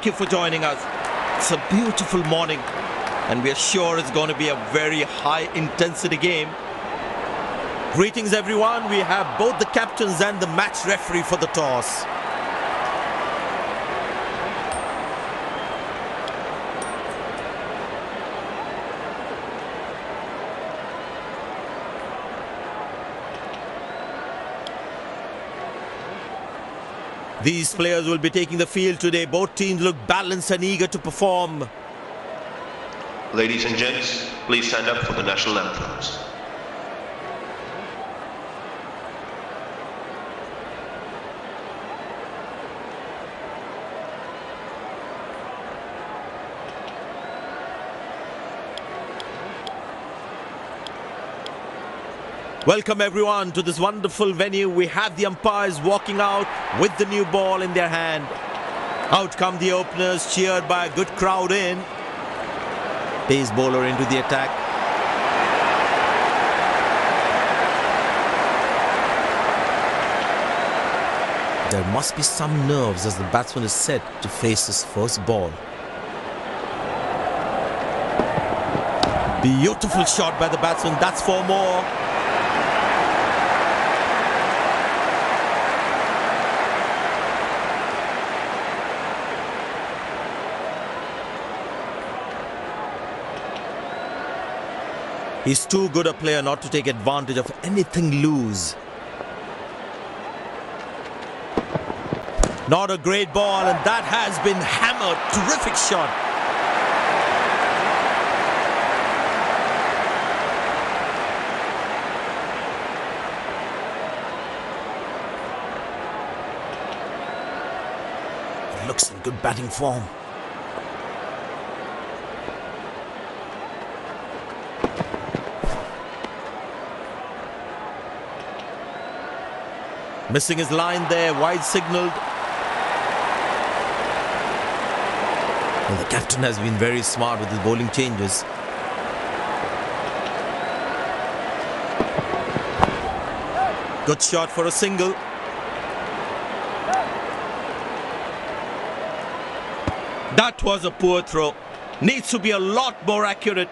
thank you for joining us. It's a beautiful morning and we are sure it's going to be a very high intensity game. Greetings everyone, we have both the captains and the match referee for the toss. These players will be taking the field today. Both teams look balanced and eager to perform. Ladies and gents, please stand up for the national anthems. Welcome everyone to this wonderful venue. We have the umpires walking out with the new ball in their hand. Out come the openers, cheered by a good crowd in. Pace bowler into the attack. There must be some nerves as the batsman is set to face his first ball. Beautiful shot by the batsman. That's 4 more. He's too good a player not to take advantage of anything loose. Not a great ball, and that has been hammered. Terrific shot. It looks in good batting form. Missing his line there, wide signalled. Well, the captain has been very smart with his bowling changes. Good shot for a single. That was a poor throw. Needs to be a lot more accurate.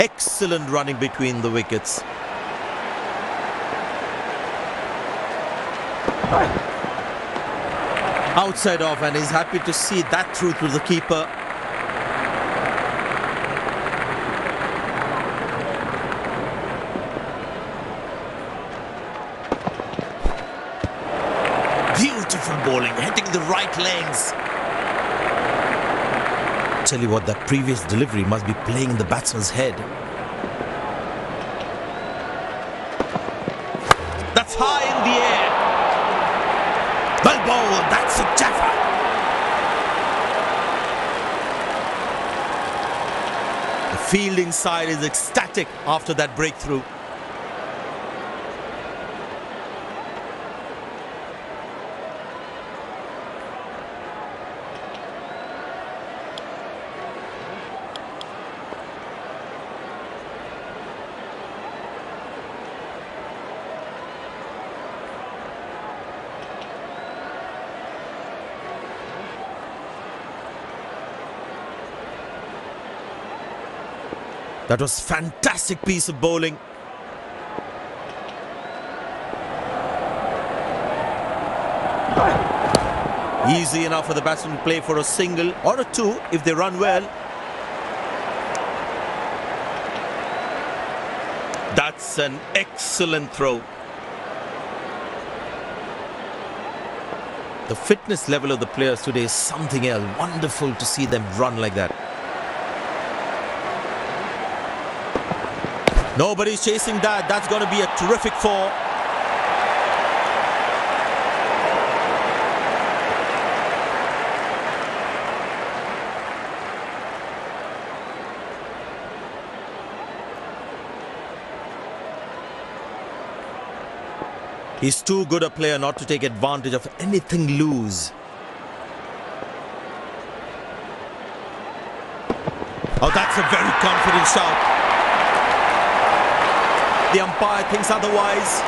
Excellent running between the wickets. Outside off, and he's happy to see that through to the keeper. Beautiful bowling, hitting the right legs. Tell you what, that previous delivery must be playing in the batsman's head. That's high in the air. Well bowled, that's a jaffa. The fielding side is ecstatic after that breakthrough. That was fantastic piece of bowling. Easy enough for the batsman to play for a single or a 2 if they run well. That's an excellent throw. The fitness level of the players today is something else. Wonderful to see them run like that. Nobody's chasing that. That's going to be a terrific 4. He's too good a player not to take advantage of anything loose. Oh, that's a very confident shot. The umpire thinks otherwise.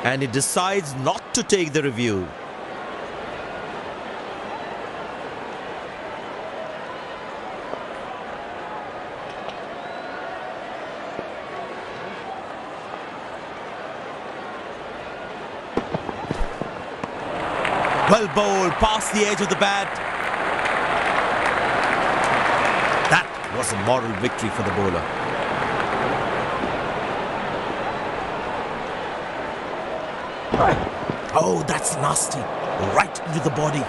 And he decides not to take the review. Well bowled, past the edge of the bat. That was a moral victory for the bowler. Oh, that's nasty. Right into the body.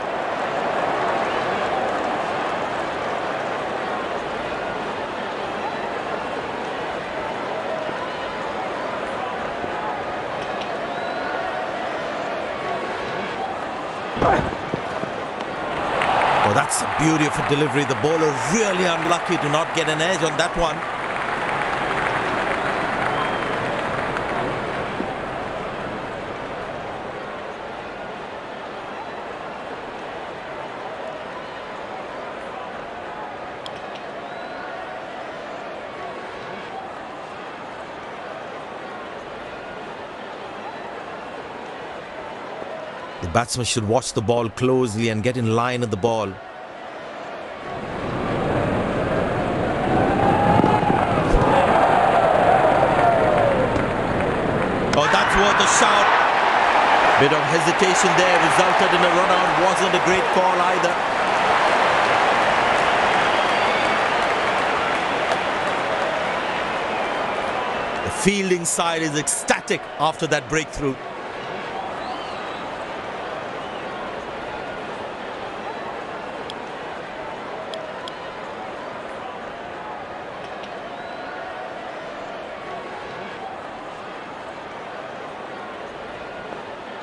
Oh, that's a beautiful delivery. The bowler really unlucky to not get an edge on that one. The batsman should watch the ball closely and get in line at the ball. Oh, that's worth a shout. Bit of hesitation there resulted in a run out. Wasn't a great call either. The fielding side is ecstatic after that breakthrough.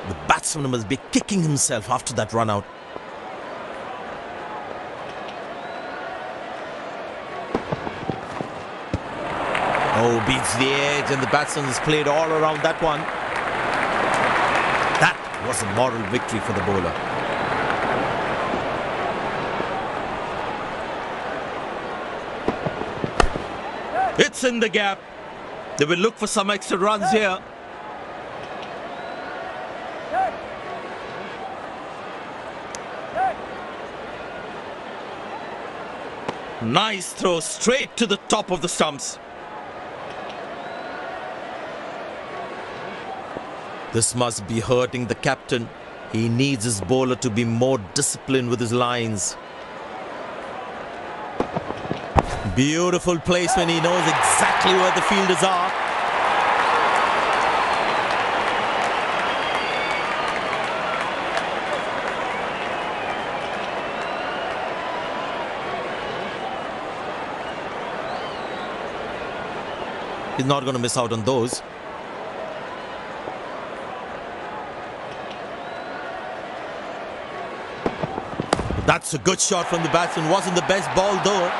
The batsman must be kicking himself after that run out. Oh, beats the edge and the batsman has played all around that one. That was a moral victory for the bowler. It's in the gap. They will look for some extra runs here. Nice throw straight to the top of the stumps. This must be hurting the captain. He needs his bowler to be more disciplined with his lines. Beautiful placement. He knows exactly where the fielders are. He's not going to miss out on those. That's a good shot from the batsman. Wasn't the best ball though.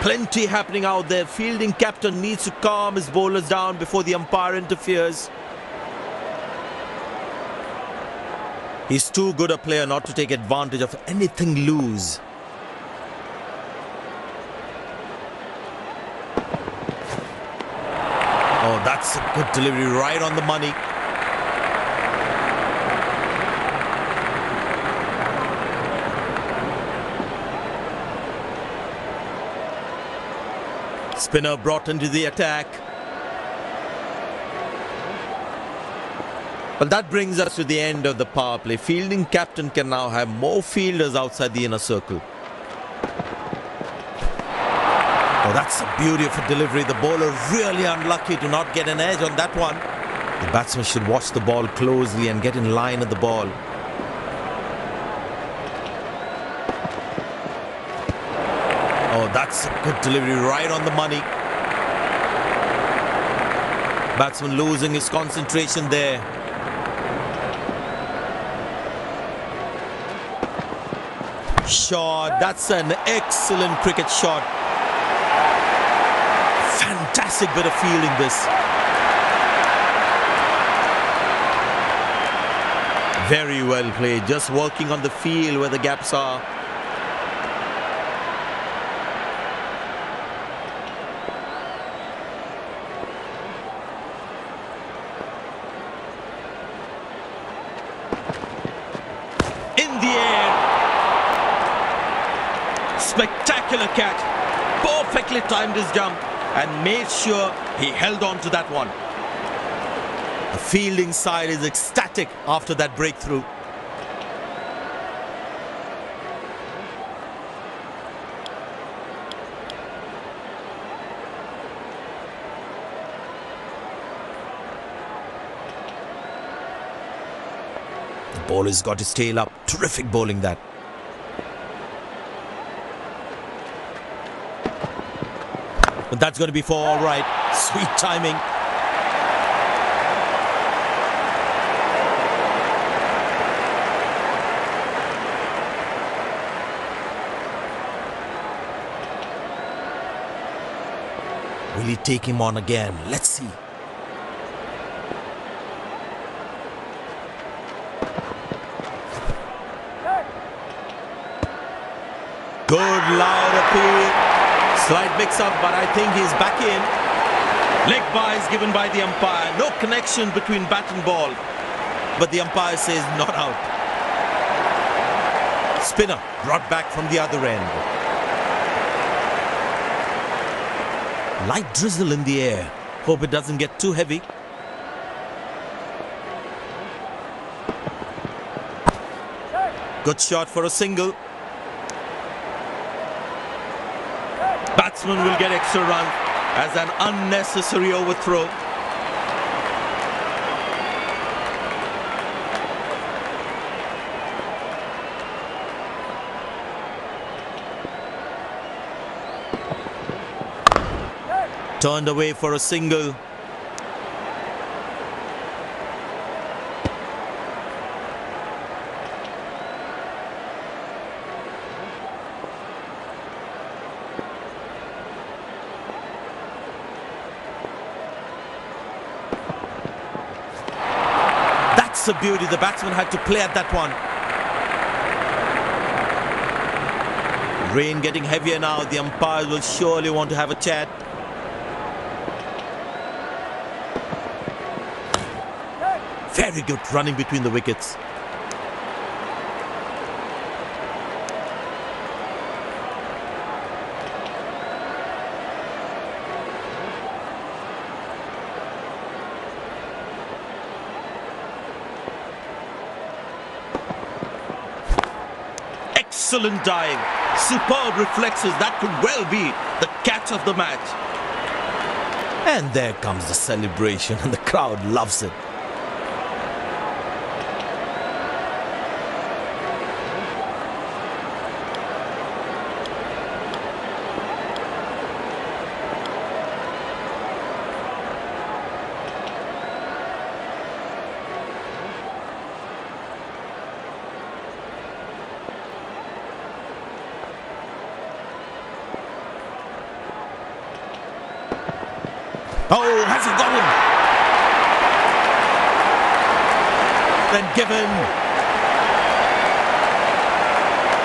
Plenty happening out there. Fielding captain needs to calm his bowlers down before the umpire interferes. He's too good a player not to take advantage of anything loose. Oh, that's a good delivery, right on the money. Spinner brought into the attack. Well, that brings us to the end of the power play. Fielding captain can now have more fielders outside the inner circle. Oh, that's a beautiful delivery. The bowler really unlucky to not get an edge on that one. The batsman should watch the ball closely and get in line at the ball. Oh, that's a good delivery, right on the money. Batsman losing his concentration there. Shot. That's an excellent cricket shot. Fantastic bit of fielding this. Very well played. Just working on the field where the gaps are. In the air. Spectacular catch. Perfectly timed his jump and made sure he held on to that one. The fielding side is ecstatic after that breakthrough. The bowler's got his tail up. Terrific bowling that. But that's going to be for all right. Sweet timing. Will he take him on again? Let's see. Good loud appeal. Slight mix-up, but I think he's back in. Leg bye is given by the umpire. No connection between bat and ball. But the umpire says not out. Spinner brought back from the other end. Light drizzle in the air. Hope it doesn't get too heavy. Good shot for a single. Batsman will get extra run as an unnecessary overthrow. Turned away for a single. That's a beauty. The batsman had to play at that one. Rain getting heavier now. The umpires will surely want to have a chat. Very good running between the wickets. Excellent dive. Superb reflexes. That could well be the catch of the match. And there comes the celebration, and the crowd loves it. Oh, has he got him? Then given.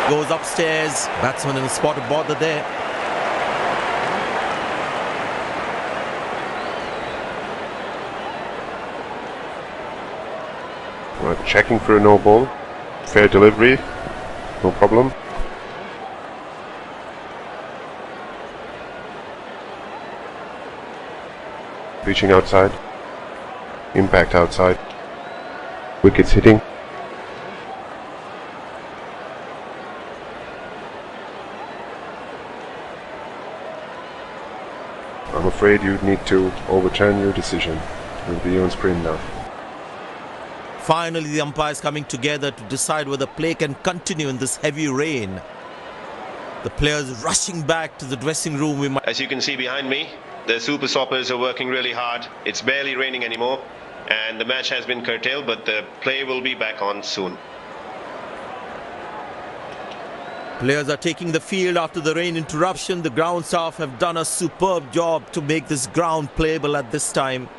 Goes upstairs. Batsman in a spot of bother there. We're checking for a no ball. Fair delivery. No problem. Reaching outside. Impact outside. Wickets hitting. I'm afraid you need to overturn your decision. You'll be on sprint now. Finally, the umpires coming together to decide whether play can continue in this heavy rain. The players rushing back to the dressing room. As you can see behind me, the super soppers are working really hard. It's barely raining anymore, and the match has been curtailed, but the play will be back on soon. Players are taking the field after the rain interruption. The ground staff have done a superb job to make this ground playable at this time.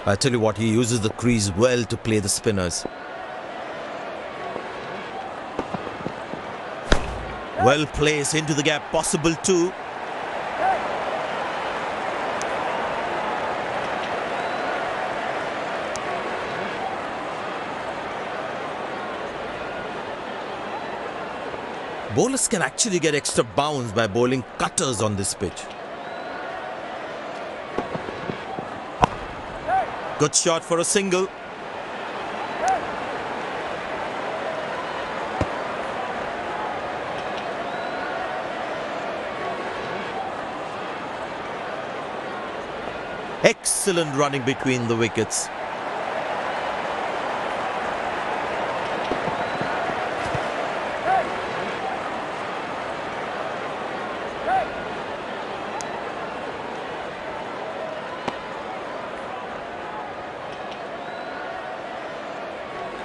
I tell you what, he uses the crease well to play the spinners. Well placed into the gap, possible too. Bowlers can actually get extra bounce by bowling cutters on this pitch. Good shot for a single. Excellent running between the wickets.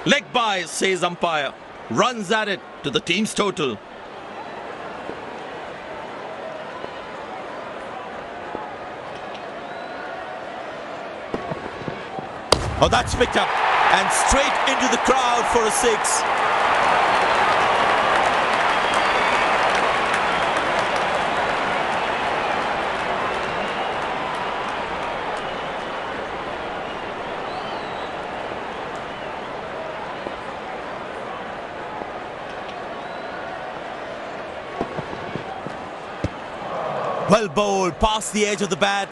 Leg by, says umpire. Runs at it to the team's total. Oh, that's picked up. And straight into the crowd for a six. Well bowled, past the edge of the bat.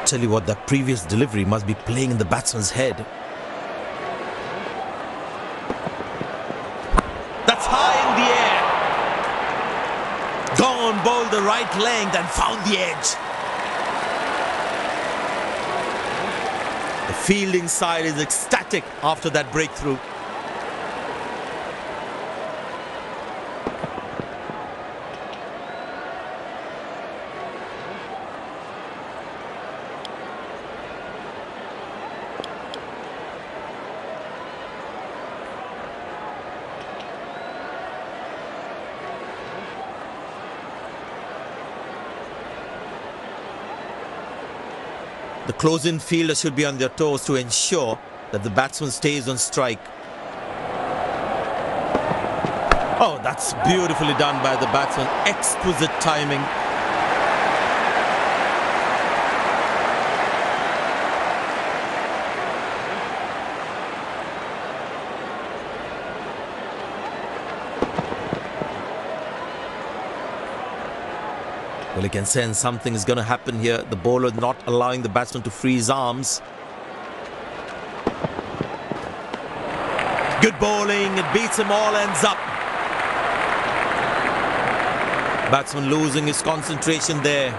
Tell you what, that previous delivery must be playing in the batsman's head. That's high in the air. Gone, bowled the right length and found the edge. The fielding side is ecstatic after that breakthrough. The close-in fielder should be on their toes to ensure that the batsman stays on strike. Oh, that's beautifully done by the batsman. Exquisite timing. Well, you can sense something is going to happen here. The bowler not allowing the batsman to free his arms. Good bowling. It beats him all, ends up. Batsman losing his concentration there.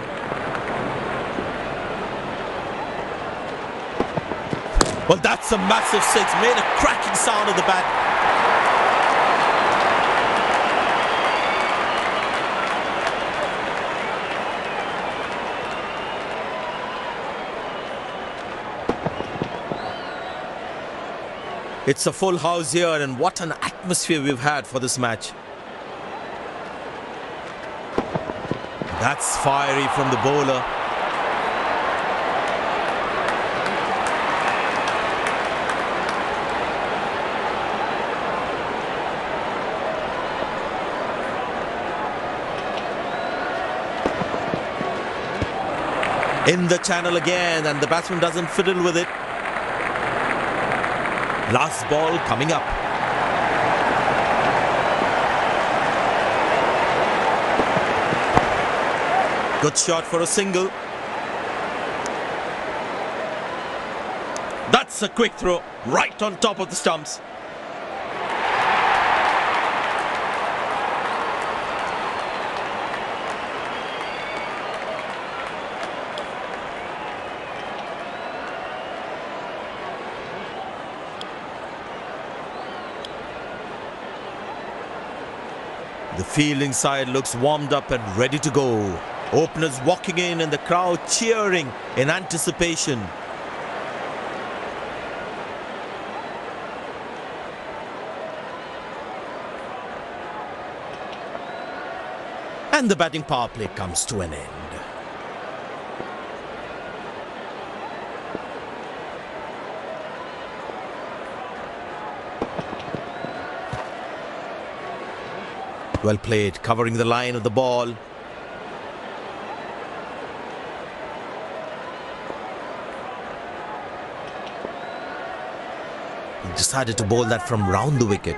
Well, that's a massive six. Made a cracking sound at the bat. It's a full house here, and what an atmosphere we've had for this match. That's fiery from the bowler. In the channel again, and the batsman doesn't fiddle with it. Last ball coming up. Good shot for a single. That's a quick throw, right on top of the stumps. The fielding side looks warmed up and ready to go. Openers walking in and the crowd cheering in anticipation. And the batting power play comes to an end. Well played, covering the line of the ball. He decided to bowl that from round the wicket.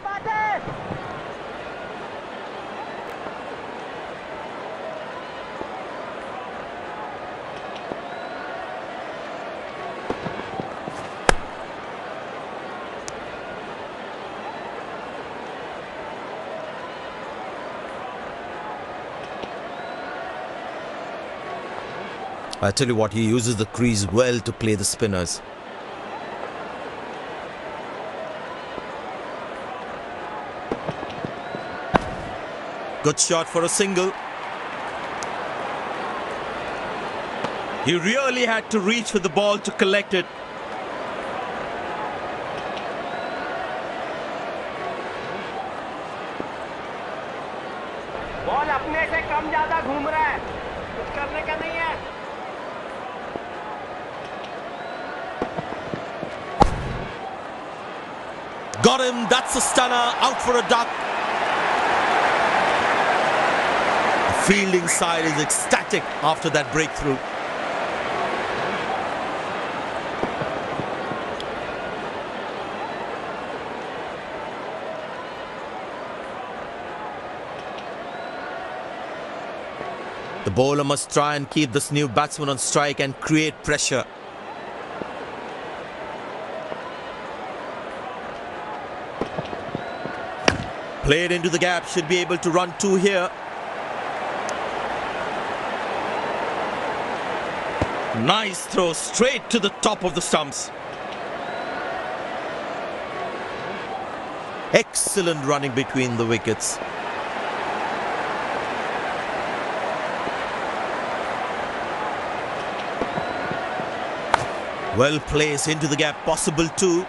I tell you what, he uses the crease well to play the spinners. Good shot for a single. He really had to reach for the ball to collect it. Ball अपने से कम ज्यादा घूम रहा है, कुछ करने का नहीं है. Got him, that's a stunner, out for a duck. The fielding side is ecstatic after that breakthrough. The bowler must try and keep this new batsman on strike and create pressure. Played into the gap, should be able to run two here. Nice throw, straight to the top of the stumps. Excellent running between the wickets. Well placed into the gap, possible two.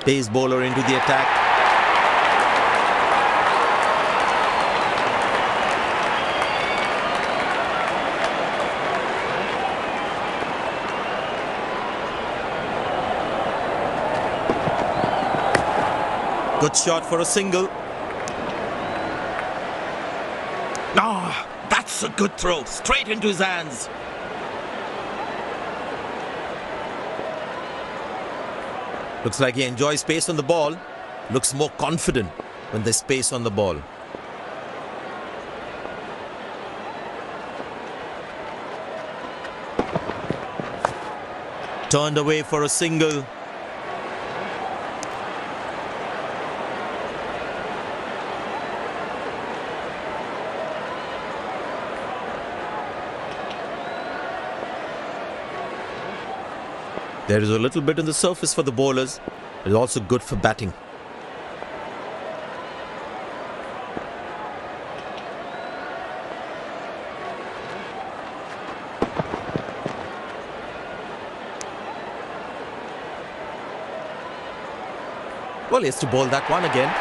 Pace bowler into the attack. Good shot for a single. Ah, that's a good throw, straight into his hands. Looks like he enjoys space on the ball. Looks more confident when there's space on the ball. Turned away for a single. There is a little bit on the surface for the bowlers. It's also good for batting. Well, he has to bowl that one again.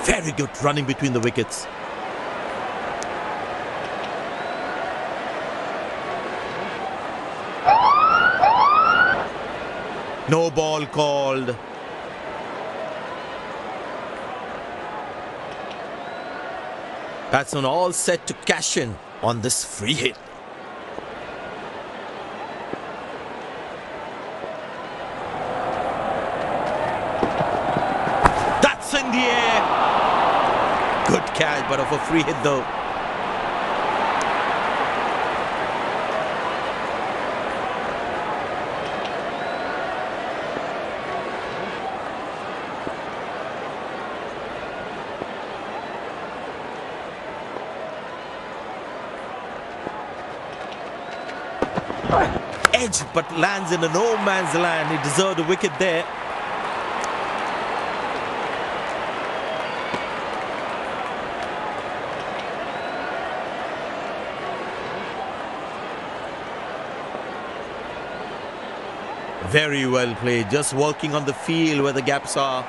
Very good running between the wickets. No ball called. Batsman all set to cash in on this free hit. That's in the air. Good catch, but of a free hit though. edge, but lands in a no man's land. He deserved a wicket there. Very well played, just working on the field where the gaps are.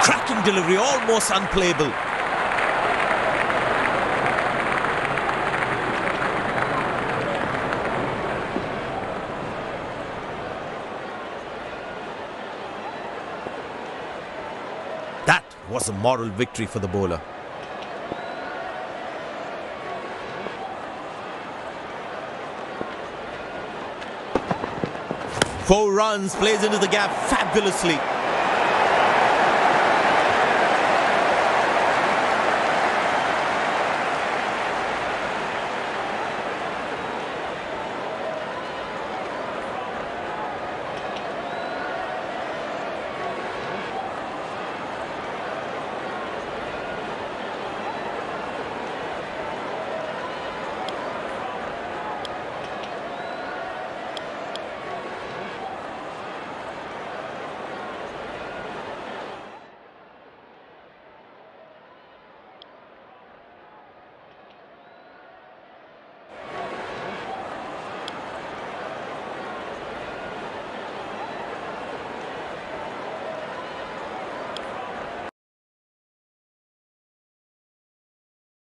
Cracking delivery, almost unplayable. That was a moral victory for the bowler. Four runs, plays into the gap fabulously.